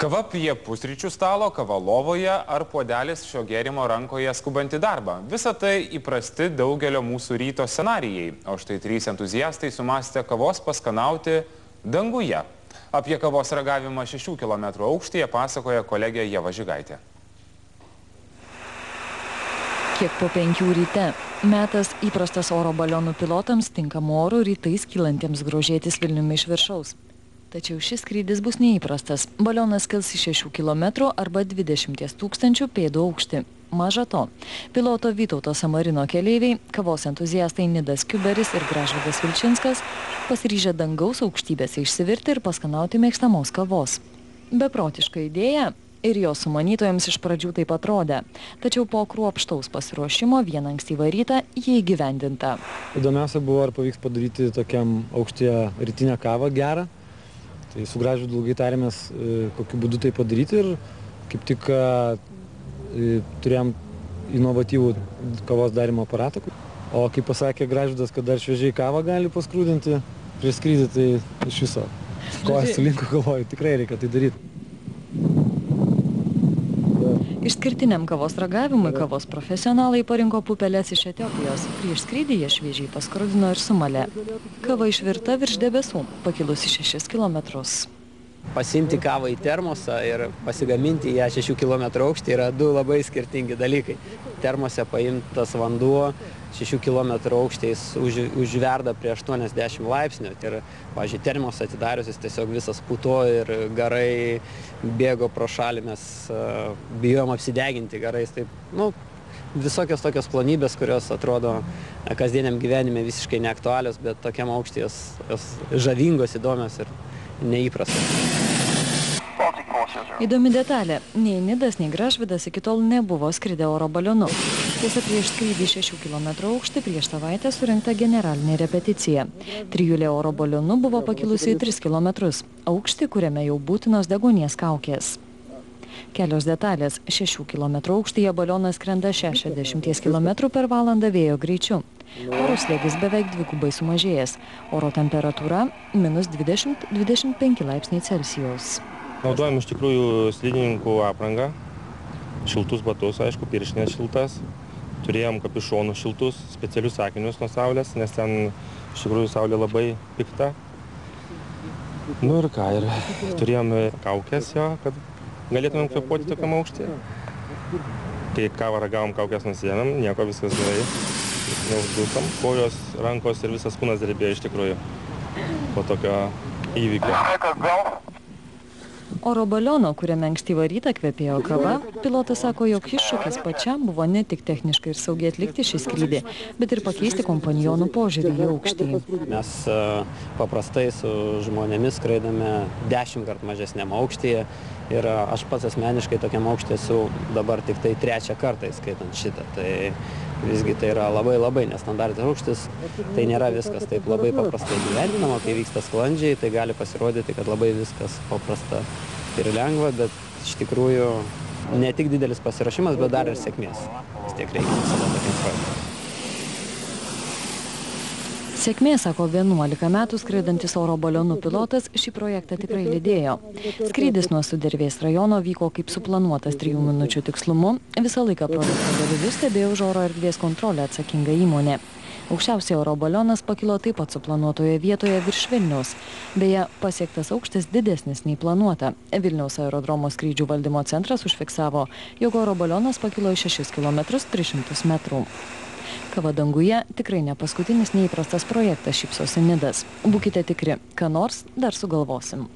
Kava prie pusryčių stalo, kava lovoje ar puodelis šio gėrimo rankoje skubant į darbą. Visa tai įprasti daugelio mūsų ryto scenarijai. O štai 3 entuziastai sumastė kavos paskanauti danguje. Apie kavos ragavimą 6 km aukštyje pasakoja kolegė Ieva Žigaitė. Kiek po 5 ryte. Metas įprastas oro balionų pilotams tinkamų orų rytais kylantiems grožėtis Vilniumi iš viršaus. Tačiau šis skrydis bus neįprastas. Balionas kils į 6 km arba 20 000 pėdų aukštį. Maža to, piloto Vytauto Samarino keleiviai, kavos entuziastai Nidas Kiuberis ir Gražvydas Vilčinskas pasiryžę dangaus aukštybėse išsivirti ir paskanauti mėgstamos kavos. Beprotiška idėja ir jos sumanytojams iš pradžių taip atrodė. Tačiau po kruopštaus pasiruošimo vieną ankstyvą rytą jį įgyvendinta. Įdomiausia buvo, ar pavyks padaryti tokiam aukštyje rytinę kavą gerą. Tai su Gražvydu ilgai tarėmės, kokiu būdu tai padaryti ir kaip tik turėjom inovatyvų kavos darimo aparatą. O kaip pasakė Gražvydas, kad dar šviežiai kavą gali paskrūdinti prieš skrydį, tai iš viso kojas sulinko, galvoju, tikrai reikia tai daryti. Išskirtiniam kavos ragavimui kavos profesionalai parinko pupeles iš Etiopijos. Prieš skrydį jie šviežiai paskrudino ir sumalė. Kava išvirta virš debesų, pakilusi 6 kilometrus. Pasimti kavą į termosą ir pasigaminti ją 6 km aukštį yra du labai skirtingi dalykai. Termose paimtas vanduo 6 km aukščiais užverda prie 80 laipsnių. Ir, pavyzdžiui, termosą atidariusis tiesiog visas puto ir garai bėgo pro šalį, mes bijom apsideginti garais. Taip, visokios tokios plonybės, kurios atrodo kasdieniam gyvenime visiškai neaktualios, bet tokiam aukštį jos žavingos, įdomios ir neįprastos. Įdomi detalė. Nei Nidas, nei Gražvydas iki tol nebuvo skridę oro balionu. Tiesa, prieš skrydį 6 km aukštį prieš savaitę surinkta generalinė repeticija. Trijulė oro balionu buvo pakilusi į 3 km aukštį, kuriame jau būtinos deguonies kaukės. Kelios detalės. 6 km aukštyje balionas skrenda 60 km per valandą vėjo greičiu. Oro slėgis beveik dvigubai sumažėjęs. Oro temperatūra -20–25 laipsniai Celsijaus. Naudojam iš tikrųjų slidininkų aprangą, šiltus batus, aišku, pirštinės šiltas. Turėjom kapišonus šiltus, specialius akinius nuo saulės, nes ten iš tikrųjų saulė labai pikta. Nu ir ką, ir turėjom kaukės jo, kad galėtumėm kvėpuoti tokiam aukštyje. Kai kavą ragavom, kaukės nusiėmėm, nieko, viskas gerai, neuždusam. Kojos, rankos ir visas kūnas drebėjo iš tikrųjų po tokio įvykio. Oro baliono, kuriame ankstyvą rytą kvepėjo kava, pilotas sako, jog iššūkis pačiam buvo ne tik techniškai ir saugiai atlikti šį skrydį, bet ir pakeisti kompanionų požiūrį į aukštį. Mes paprastai su žmonėmis skraidame 10 kart mažesniam aukštyje ir aš pats asmeniškai tokiam aukštį esu dabar tik tai 3 kartą įskaitant šitą. Tai visgi tai yra labai nestandartinis aukštis, tai nėra viskas taip labai paprastai gyvendinama, kai vyksta sklandžiai, tai gali pasirodyti, kad labai viskas paprasta ir lengva, bet iš tikrųjų ne tik didelis pasiruošimas, bet dar ir sėkmės. Vis tiek reikia visada tokiam projektui. Sėkmė, sako 11 metų skraidantis oro balionų pilotas, šį projektą tikrai lydėjo. Skrydis nuo Sudervės rajono vyko kaip suplanuotas 3 minučių tikslumu. Visą laiką projekto dalyvius stebėjo už oro erdvės kontrolę atsakinga įmonė. Aukščiausiai oro balionas pakilo taip pat suplanuotoje vietoje virš Vilniaus. Beje, pasiektas aukštis didesnis nei planuota. Vilniaus aerodromo skrydžių valdymo centras užfiksavo, jog oro balionas pakilo į 6 km 300 metrų. Kava danguje tikrai ne paskutinis neįprastas projektas, šypsosi Nidas. Būkite tikri, ką nors dar sugalvosim.